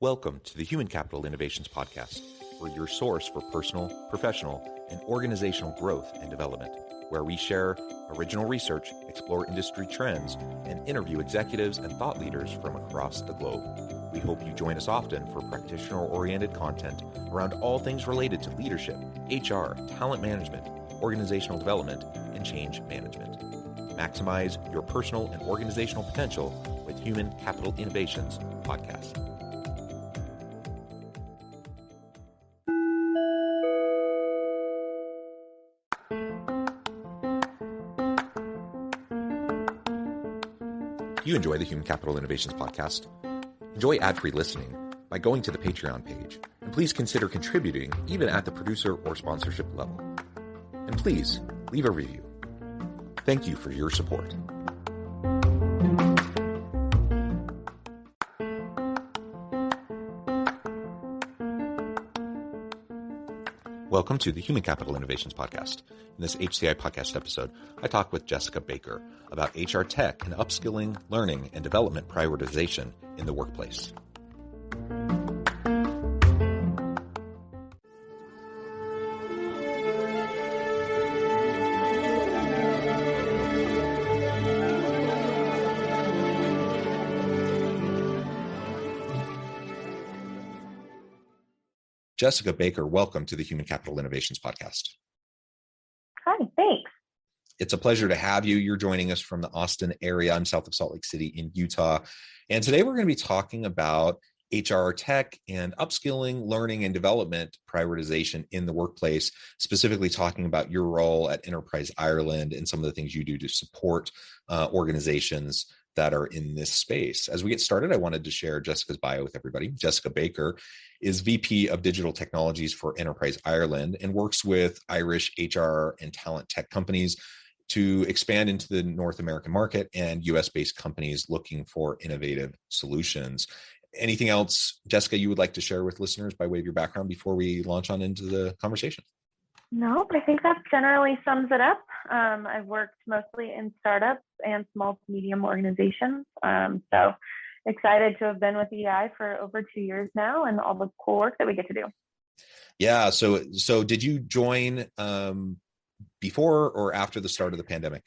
Welcome to the Human Capital Innovations Podcast. We're your source for personal, professional, and organizational growth and development, where we share original research, explore industry trends, and interview executives and thought leaders from across the globe. We hope you join us often for practitioner-oriented content around all things related to leadership, HR, talent management, organizational development, and change management. Maximize your personal and organizational potential with Human Capital Innovations Podcast. If you enjoy the Human Capital Innovations Podcast, enjoy ad-free listening by going to the Patreon page, and please consider contributing even at the producer or sponsorship level. And please leave a review. Thank you for your support. Welcome to the Human Capital Innovations Podcast. In this HCI Podcast episode, I talk with Jessica Baker about HR tech and upskilling, learning, and development prioritization in the workplace. Jessica Baker, welcome to the Human Capital Innovations Podcast. Hi, thanks. It's a pleasure to have you. You're joining us from the Austin area. I'm south of Salt Lake City in Utah. And today we're going to be talking about HR tech and upskilling, learning, and development prioritization in the workplace, specifically talking about your role at Enterprise Ireland and some of the things you do to support organizations that are in this space. As we get started, I wanted to share Jessica's bio with everybody. Jessica Baker is VP of Digital Technologies for Enterprise Ireland and works with Irish HR and talent tech companies to expand into the North American market and US-based companies looking for innovative solutions. Anything else, Jessica, you would like to share with listeners by way of your background before we launch on into the conversation? No, I think that generally sums it up. I've worked mostly in startups and small to medium organizations. So excited to have been with EI for over 2 years now and all the cool work that we get to do. Yeah. So did you join before or after the start of the pandemic?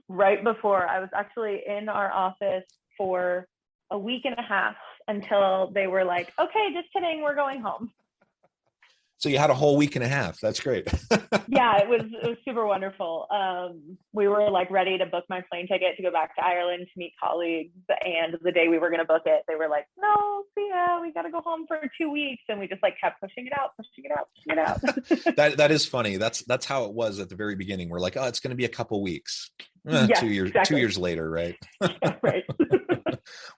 Right before. I was actually in our office for a week and a half until they were like, okay, just kidding, we're going home. So you had a whole week and a half. That's great. Yeah, it was super wonderful. We were like ready to book my plane ticket to go back to Ireland to meet colleagues. And the day we were going to book it, they were like, no, see ya, we got to go home for 2 weeks. And we just like kept pushing it out. That is funny. That's how it was at the very beginning. We're like, oh, it's going to be a couple weeks. Yes, 2 years, exactly. 2 years later, right? Yeah, right.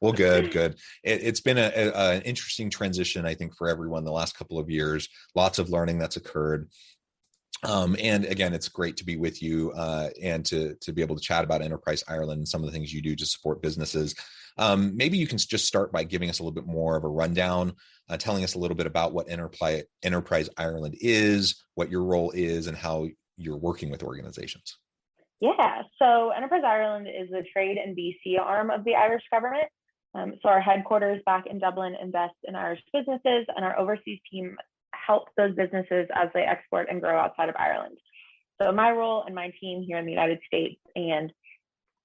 Well, good. It's been an interesting transition, I think, for everyone the last couple of years. Lots of learning that's occurred. And again, it's great to be with you and to be able to chat about Enterprise Ireland and some of the things you do to support businesses. Maybe you can just start by giving us a little bit more of a rundown, telling us a little bit about what Enterprise Ireland is, what your role is, and how you're working with organizations. Yeah, so Enterprise Ireland is the trade and VC arm of the Irish government. So our headquarters back in Dublin invest in Irish businesses, and our overseas team helps those businesses as they export and grow outside of Ireland. So my role and my team here in the United States and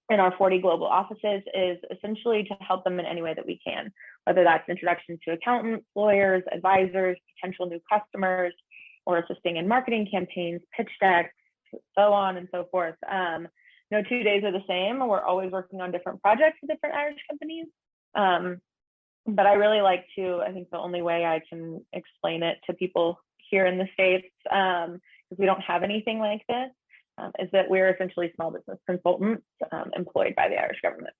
in our 40 global offices is essentially to help them in any way that we can, whether that's introductions to accountants, lawyers, advisors, potential new customers, or assisting in marketing campaigns, pitch decks, so on and so forth. No 2 days are the same. We're always working on different projects with different Irish companies. But I really like to, I think the only way I can explain it to people here in the States, because we don't have anything like this, is that we're essentially small business consultants employed by the Irish government.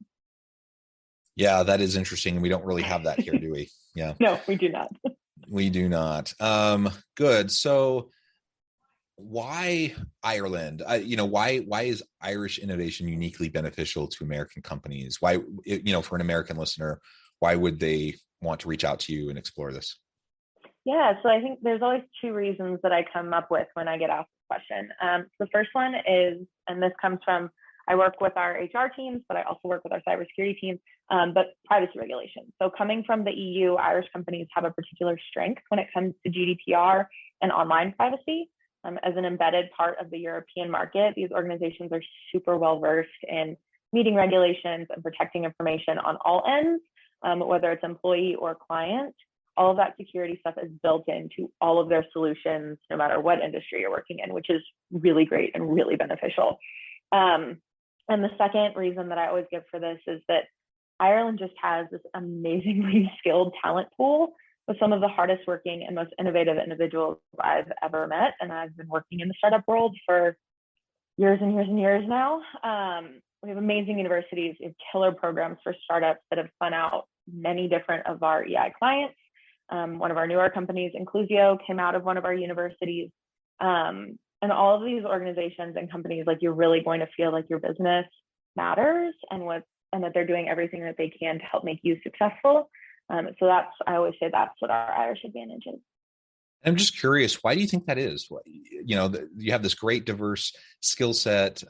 Yeah, that is interesting. We don't really have that here, do we? Yeah. No, we do not. We do not. Good. So why Ireland? Why is Irish innovation uniquely beneficial to American companies? Why, for an American listener, why would they want to reach out to you and explore this? Yeah, so I think there's always two reasons that I come up with when I get asked this question. The first one is, and this comes from I work with our HR teams, but I also work with our cybersecurity team, but privacy regulation. So coming from the EU, Irish companies have a particular strength when it comes to GDPR and online privacy. As an embedded part of the European market, these organizations are super well versed in meeting regulations and protecting information on all ends, whether it's employee or client. All of that security stuff is built into all of their solutions, no matter what industry you're working in, which is really great and really beneficial. And the second reason that I always give for this is that Ireland just has this amazingly skilled talent pool with some of the hardest working and most innovative individuals I've ever met. And I've been working in the startup world for years and years and years now. We have amazing universities, we have killer programs for startups that have spun out many different of our EI clients. One of our newer companies, Inclusio, came out of one of our universities. And all of these organizations and companies, like, you're really going to feel like your business matters and that they're doing everything that they can to help make you successful. So I always say that's what our Irish advantage is. I'm just curious, why do you think that is? You have this great diverse skill set,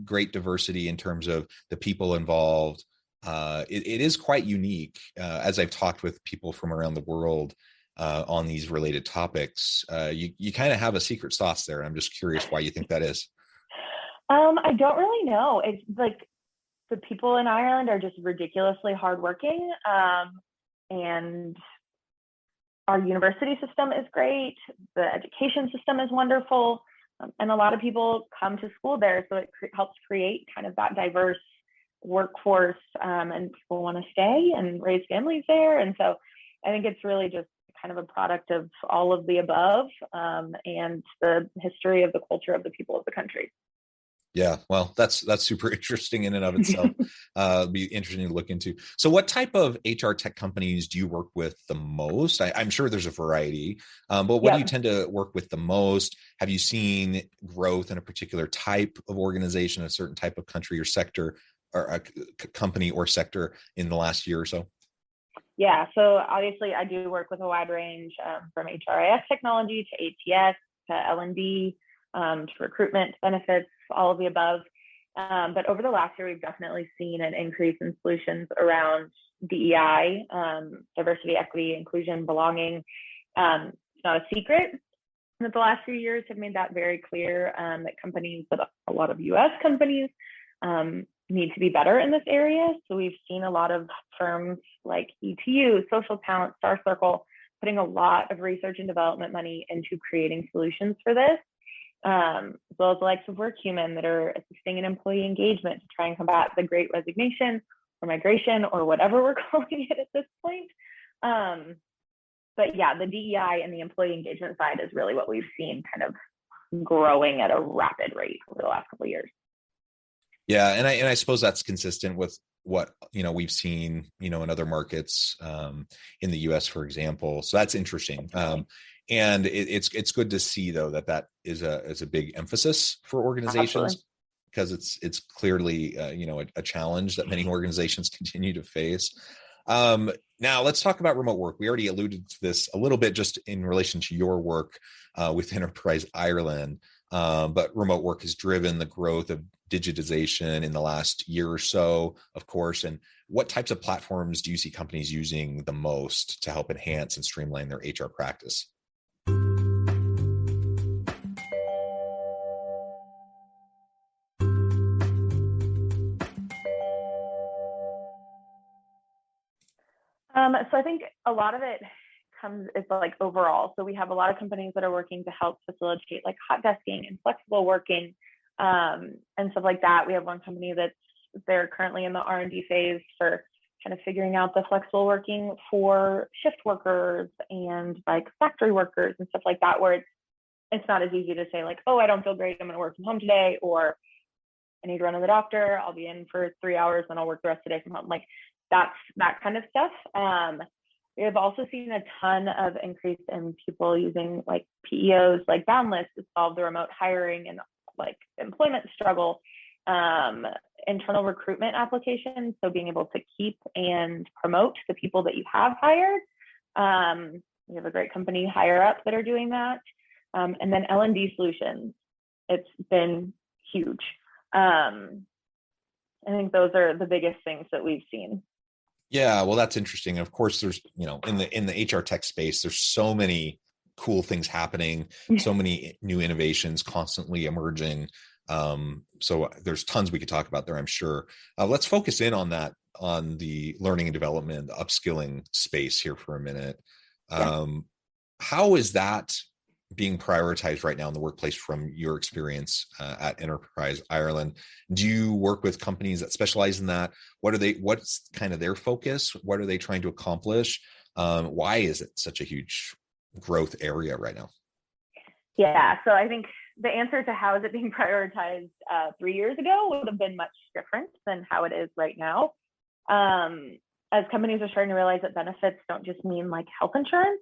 great diversity in terms of the people involved. It is quite unique. As I've talked with people from around the world on these related topics, you kind of have a secret sauce there. I'm just curious why you think that is. I don't really know. It's like the people in Ireland are just ridiculously hardworking. And our university system is great. The education system is wonderful. And a lot of people come to school there. So it helps create kind of that diverse workforce, and people want to stay and raise families there. And so I think it's really just kind of a product of all of the above, and the history of the culture of the people of the country. Yeah, well, that's super interesting in and of itself. Be interesting to look into. So what type of HR tech companies do you work with the most? I'm sure there's a variety, but what do you tend to work with the most? Have you seen growth in a particular type of organization, a certain type of country or sector, or a company or sector in the last year or so? Yeah, so obviously I do work with a wide range, from HRIS technology to ATS to L&D, to recruitment, benefits, all of the above. But over the last year, we've definitely seen an increase in solutions around DEI, diversity, equity, inclusion, belonging. It's not a secret that the last few years have made that very clear, that companies, but a lot of US companies, need to be better in this area. So we've seen a lot of firms like ETU, Social Talent, Star Circle, putting a lot of research and development money into creating solutions for this. As well as the likes of WorkHuman that are assisting in employee engagement to try and combat the Great Resignation or migration or whatever we're calling it at this point. But yeah, the DEI and the employee engagement side is really what we've seen kind of growing at a rapid rate over the last couple of years. Yeah, and I suppose that's consistent with what we've seen in other markets, in the US, for example. So that's interesting. And it's good to see, though, that is a big emphasis for organizations. Absolutely. Because it's clearly a challenge that many organizations continue to face. Now let's talk about remote work. We already alluded to this a little bit just in relation to your work with Enterprise Ireland, but remote work has driven the growth of digitization in the last year or so, of course. And what types of platforms do you see companies using the most to help enhance and streamline their HR practice? So I think a lot of it it's like overall. So we have a lot of companies that are working to help facilitate like hot desking and flexible working, and stuff like that. We have one company they're currently in the R&D phase for kind of figuring out the flexible working for shift workers and like factory workers and stuff like that, where it's not as easy to say like, oh, I don't feel great, I'm going to work from home today, or I need to run to the doctor, I'll be in for 3 hours, then I'll work the rest of the day from home. Like that kind of stuff. We have also seen a ton of increase in people using like PEOs, like Boundless, to solve the remote hiring and like employment struggle, internal recruitment applications. So being able to keep and promote the people that you have hired. We have a great company, HireUp, that are doing that. And then L&D solutions. It's been huge. I think those are the biggest things that we've seen. Yeah, well, that's interesting. Of course, there's, in the HR tech space, there's so many cool things happening, so many new innovations constantly emerging. So there's tons we could talk about there, I'm sure. Let's focus in on that, on the learning and development, the upskilling space here for a minute. How is that being prioritized right now in the workplace from your experience at Enterprise Ireland? Do you work with companies that specialize in that? What's kind of their focus? What are they trying to accomplish? Why is it such a huge growth area right now? Yeah, so I think the answer to how is it being prioritized 3 years ago would have been much different than how it is right now. As companies are starting to realize that benefits don't just mean like health insurance.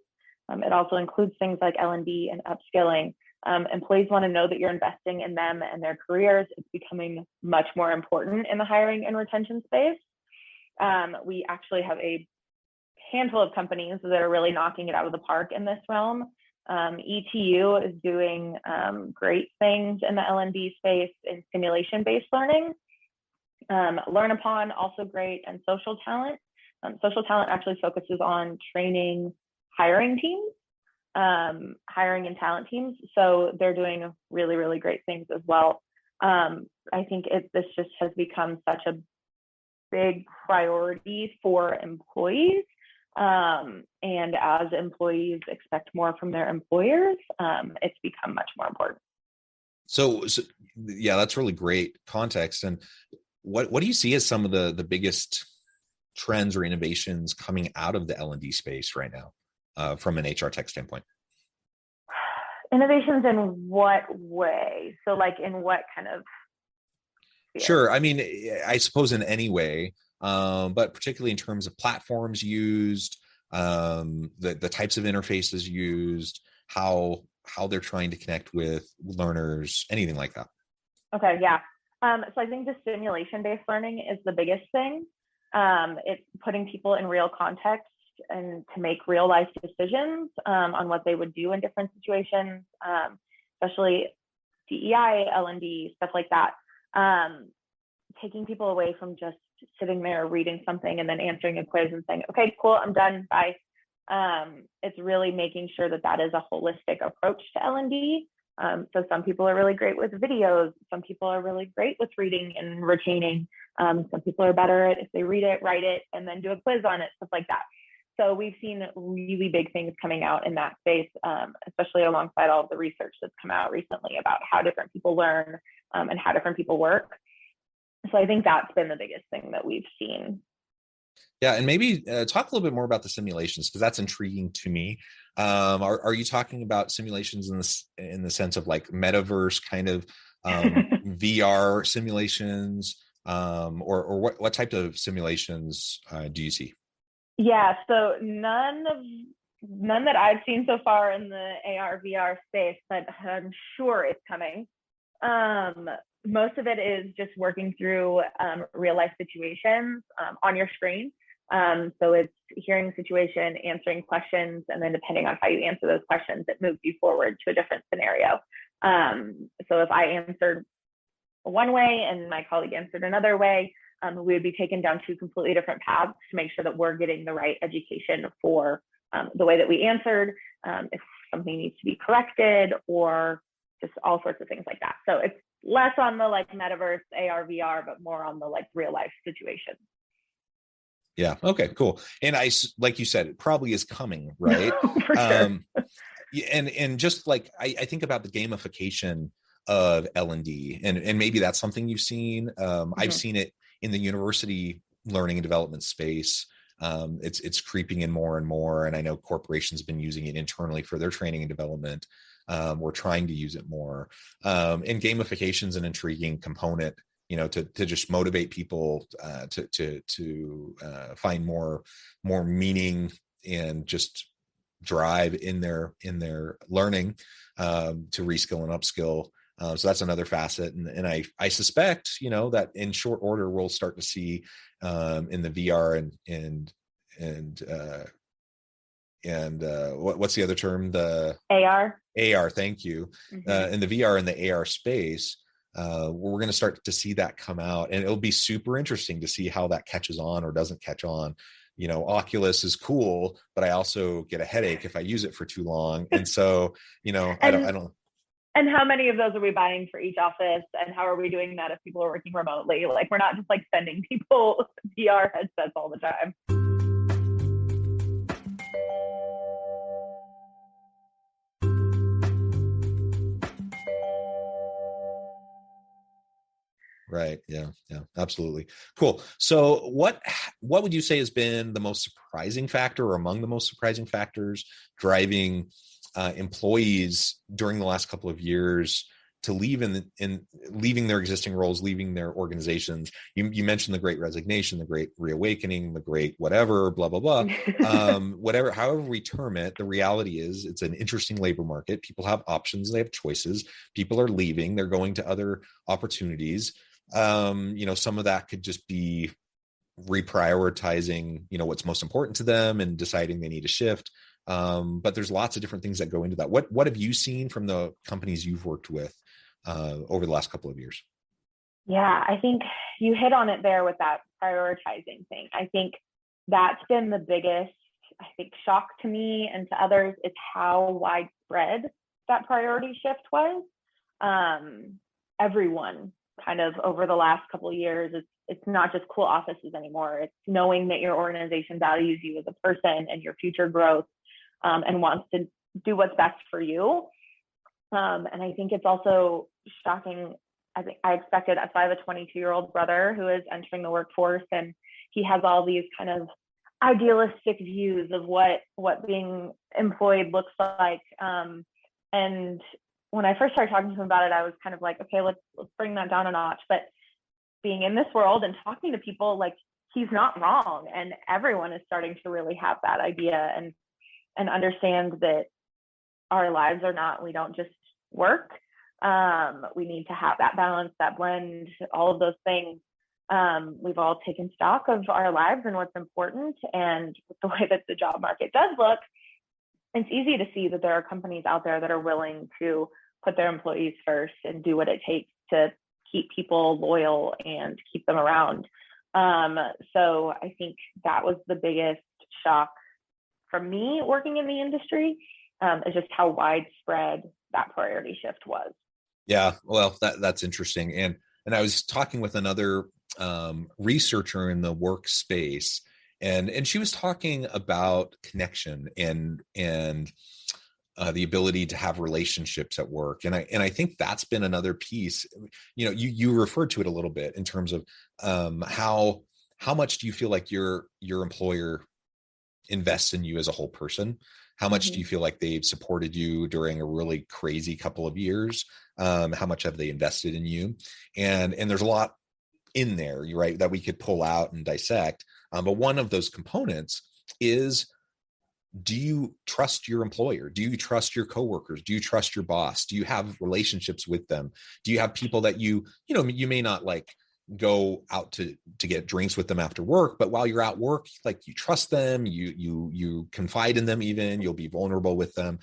It also includes things like L&D and upskilling. Employees want to know that you're investing in them and their careers. It's becoming much more important in the hiring and retention space. We actually have a handful of companies that are really knocking it out of the park in this realm. ETU is doing great things in the L&D space in simulation-based learning. Learn Upon, also great, and Social Talent. Social Talent actually focuses on training hiring teams, hiring and talent teams. So they're doing really, really great things as well. I think this just has become such a big priority for employees. And as employees expect more from their employers, it's become much more important. So yeah, that's really great context. And what do you see as some of the biggest trends or innovations coming out of the L&D space right now, from an HR tech standpoint? Innovations in what way? So like in what kind of field? Sure. I mean, I suppose in any way, but particularly in terms of platforms used, the types of interfaces used, how they're trying to connect with learners, anything like that. Okay, yeah. So I think the simulation-based learning is the biggest thing. It's putting people in real context and to make real life decisions on what they would do in different situations, especially DEI, L&D, stuff like that. Taking people away from just sitting there reading something and then answering a quiz and saying, okay, cool, I'm done, bye. It's really making sure that is a holistic approach to L&D. So some people are really great with videos. Some people are really great with reading and retaining. Some people are better at if they read it, write it, and then do a quiz on it, stuff like that. So we've seen really big things coming out in that space, especially alongside all of the research that's come out recently about how different people learn and how different people work. So I think that's been the biggest thing that we've seen. Yeah, and maybe talk a little bit more about the simulations, because that's intriguing to me. Are you talking about simulations in the sense of like metaverse kind of VR simulations, or what type of simulations do you see? Yeah, so none that I've seen so far in the AR VR space, but I'm sure it's coming. Most of it is just working through real life situations on your screen. So it's hearing the situation, answering questions, and then depending on how you answer those questions, it moves you forward to a different scenario. So if I answered one way and my colleague answered another way, we would be taken down two completely different paths to make sure that we're getting the right education for the way that we answered, if something needs to be corrected, or just all sorts of things like that. So it's less on the like metaverse, AR, VR, but more on the like real life situations. Yeah. Okay, cool. And like you said, it probably is coming, right? For sure. And just like, I think about the gamification of L&D, and maybe that's something you've seen. I've seen it in the university learning and development space. It's creeping in more and more. And I know corporations have been using it internally for their training and development. We're trying to use it more. And gamification is an intriguing component, to just motivate people to find more meaning and just drive in their learning, to reskill and upskill. So that's another facet. And I suspect, that in short order, we'll start to see in the VR and what's the other term? The AR. Thank you. In the VR and the AR space, we're going to start to see that come out, and it'll be super interesting to see how that catches on or doesn't catch on. Oculus is cool, but I also get a headache if I use it for too long. And so, I don't. And how many of those are we buying for each office? And how are we doing that if people are working remotely? Like, we're not just like sending people VR headsets all the time. Right. Yeah, absolutely. Cool. So what would you say has been the most surprising factor, or among the most surprising factors driving employees during the last couple of years to leave in leaving their existing roles, leaving their organizations? You mentioned the Great Resignation, the Great Reawakening, the Great whatever, blah, blah, blah. Whatever, however we term it, the reality is it's an interesting labor market. People have options, they have choices. People are leaving, they're going to other opportunities. Some of that could just be reprioritizing, what's most important to them and deciding they need a shift. But there's lots of different things that go into that. What have you seen from the companies you've worked with over the last couple of years? Yeah, I think you hit on it there with that prioritizing thing. I think that's been the biggest, shock to me and to others, is how widespread that priority shift was. Everyone kind of over the last couple of years, it's not just cool offices anymore. It's knowing that your organization values you as a person and your future growth, and wants to do what's best for you. And I think it's also shocking. I think I expected, so I have a 22-year-old brother who is entering the workforce, and he has all these kind of idealistic views of what being employed looks like. And when I first started talking to him about it, I was kind of like, okay, let's bring that down a notch. But being in this world and talking to people, like, he's not wrong. And everyone is starting to really have that idea and understand that our lives are not, we don't just work. We need to have that balance, that blend, all of those things. We've all taken stock of our lives and what's important. And the way that the job market does look, it's easy to see that there are companies out there that are willing to put their employees first and do what it takes to keep people loyal and keep them around. So I think that was the biggest shock for me working in the industry, is just how widespread that priority shift was. Yeah, well, that's interesting. And I was talking with another researcher in the workspace, and she was talking about connection and the ability to have relationships at work. And I think that's been another piece. You referred to it a little bit in terms of how much do you feel like your employer invests in you as a whole person? How much do you feel like they've supported you during a really crazy couple of years? How much have they invested in you? And there's a lot in there, you're right, that we could pull out and dissect. But one of those components is, do you trust your employer? Do you trust your coworkers? Do you trust your boss? Do you have relationships with them? Do you have people that you may not like go out to get drinks with them after work, but while you're at work, like, you trust them, you confide in them, even you'll be vulnerable with them.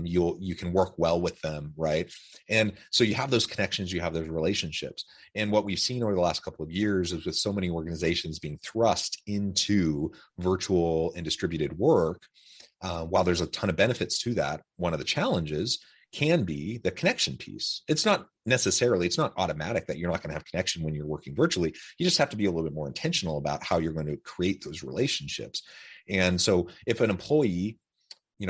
You can work well with them, right? And so you have those connections, you have those relationships. And what we've seen over the last couple of years is, with so many organizations being thrust into virtual and distributed work, while there's a ton of benefits to that, one of the challenges can be the connection piece. It's not automatic that you're not going to have connection when you're working virtually. You just have to be a little bit more intentional about how you're going to create those relationships. And so if an employee,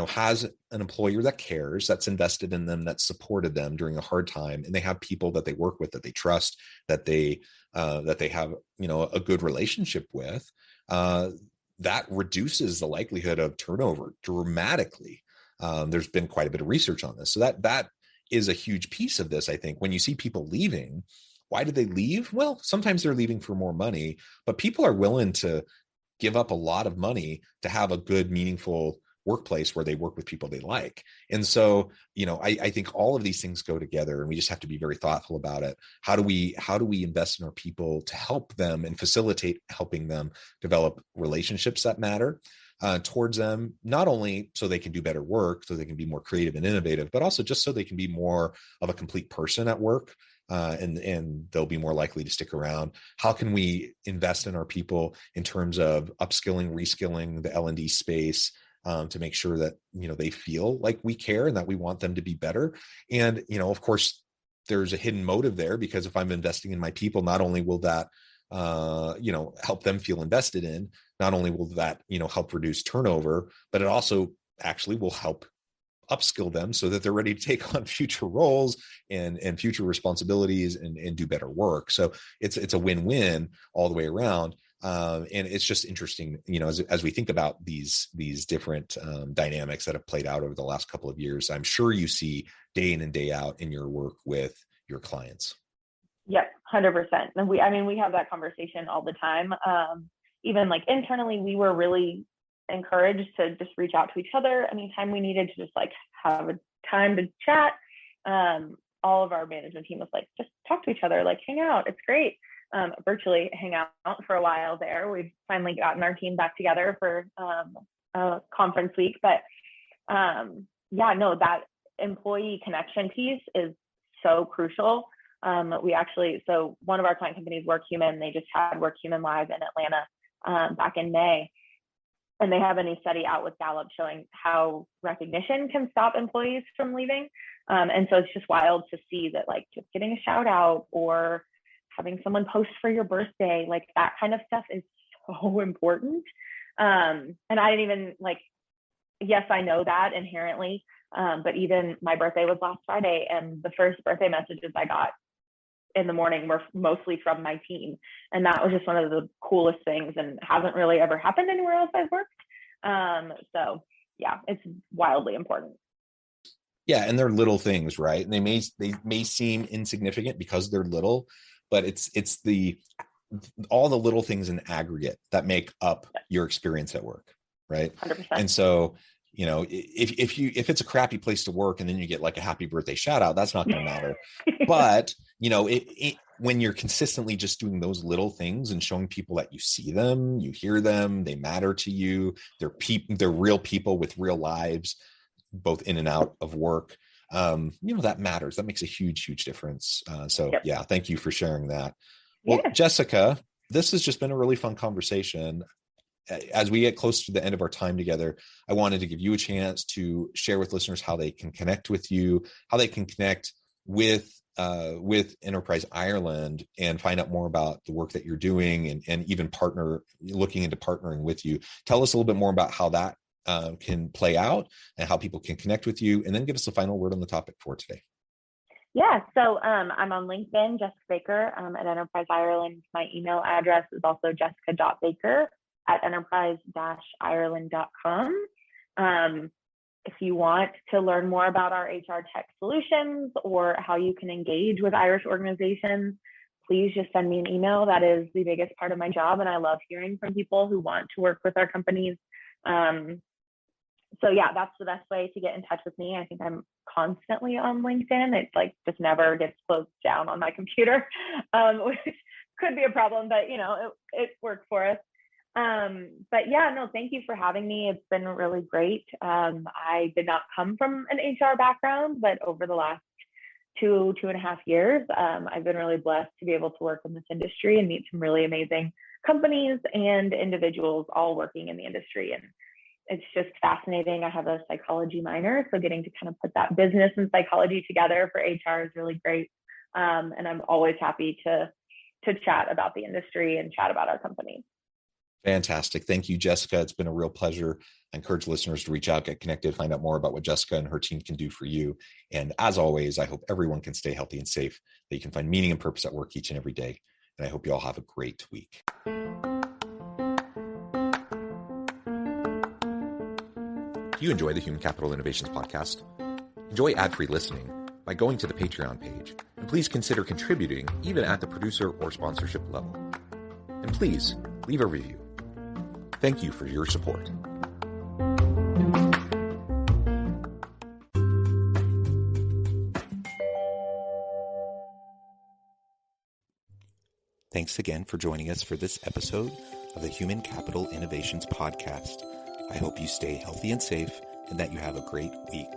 has an employer that cares, that's invested in them, that's supported them during a hard time, and they have people that they work with, that they trust, that they have, a good relationship with, that reduces the likelihood of turnover dramatically. There's been quite a bit of research on this. So that is a huge piece of this. I think when you see people leaving, why do they leave? Well, sometimes they're leaving for more money, but people are willing to give up a lot of money to have a good, meaningful workplace where they work with people they like. And so, I think all of these things go together, and we just have to be very thoughtful about it. How do we invest in our people to help them and facilitate helping them develop relationships that matter towards them, not only so they can do better work, so they can be more creative and innovative, but also just so they can be more of a complete person at work, and they'll be more likely to stick around? How can we invest in our people in terms of upskilling, reskilling the L&D space to make sure that, they feel like we care and that we want them to be better? And, of course, there's a hidden motive there, because if I'm investing in my people, not only will that help them feel invested in, not only will that, help reduce turnover, but it also actually will help upskill them so that they're ready to take on future roles and future responsibilities and do better work. So it's a win-win all the way around. And it's just interesting, as we think about these different dynamics that have played out over the last couple of years. I'm sure you see day in and day out in your work with your clients. Yep, 100%. And we have that conversation all the time. Even like internally, we were really encouraged to just reach out to each other anytime we needed to just like have a time to chat. All of our management team was like, just talk to each other, like hang out. It's great. Virtually hang out for a while there. We've finally gotten our team back together for a conference week. But that employee connection piece is so crucial. So one of our client companies, WorkHuman, they just had WorkHuman Live in Atlanta back in May. And they have a new study out with Gallup showing how recognition can stop employees from leaving. And so it's just wild to see that, like, just getting a shout out or having someone post for your birthday, like that kind of stuff is so important. And I didn't even yes, I know that inherently. But even my birthday was last Friday, and the first birthday messages I got in the morning were mostly from my team. And that was just one of the coolest things, and hasn't really ever happened anywhere else I've worked. So yeah, it's wildly important. Yeah. And they're little things, right? And they may seem insignificant because they're little, but it's all the little things in aggregate that make up your experience at work. Right. 100%. And so, if it's a crappy place to work and then you get like a happy birthday shout out, that's not going to matter. But, when you're consistently just doing those little things and showing people that you see them, you hear them, they matter to you, they're real people with real lives, both in and out of work. That matters. That makes a huge, huge difference. Yeah, thank you for sharing that. Well, yeah. Jessica, this has just been a really fun conversation. As we get close to the end of our time together, I wanted to give you a chance to share with listeners how they can connect with you, how they can connect with Enterprise Ireland and find out more about the work that you're doing and even looking into partnering with you. Tell us a little bit more about how that can play out and how people can connect with you, and then give us the final word on the topic for today. Yeah, so I'm on LinkedIn, Jessica Baker at Enterprise Ireland. My email address is also jessica.baker@enterprise-ireland.com. If you want to learn more about our HR tech solutions or how you can engage with Irish organizations, please just send me an email. That is the biggest part of my job, and I love hearing from people who want to work with our companies. So yeah, that's the best way to get in touch with me. I think I'm constantly on LinkedIn. It's like just never gets closed down on my computer, which could be a problem, but it worked for us. But yeah, no, thank you for having me. It's been really great. I did not come from an HR background, but over the last 2.5 years, I've been really blessed to be able to work in this industry and meet some really amazing companies and individuals all working in the industry. And it's just fascinating. I have a psychology minor, so getting to kind of put that business and psychology together for HR is really great. And I'm always happy to chat about the industry and chat about our company. Fantastic. Thank you, Jessica. It's been a real pleasure. I encourage listeners to reach out, get connected, find out more about what Jessica and her team can do for you. And as always, I hope everyone can stay healthy and safe, that you can find meaning and purpose at work each and every day. And I hope you all have a great week. Do you enjoy the Human Capital Innovations podcast? Enjoy ad-free listening by going to the Patreon page. And please consider contributing even at the producer or sponsorship level. And please leave a review. Thank you for your support. Thanks again for joining us for this episode of the Human Capital Innovations Podcast. I hope you stay healthy and safe and that you have a great week.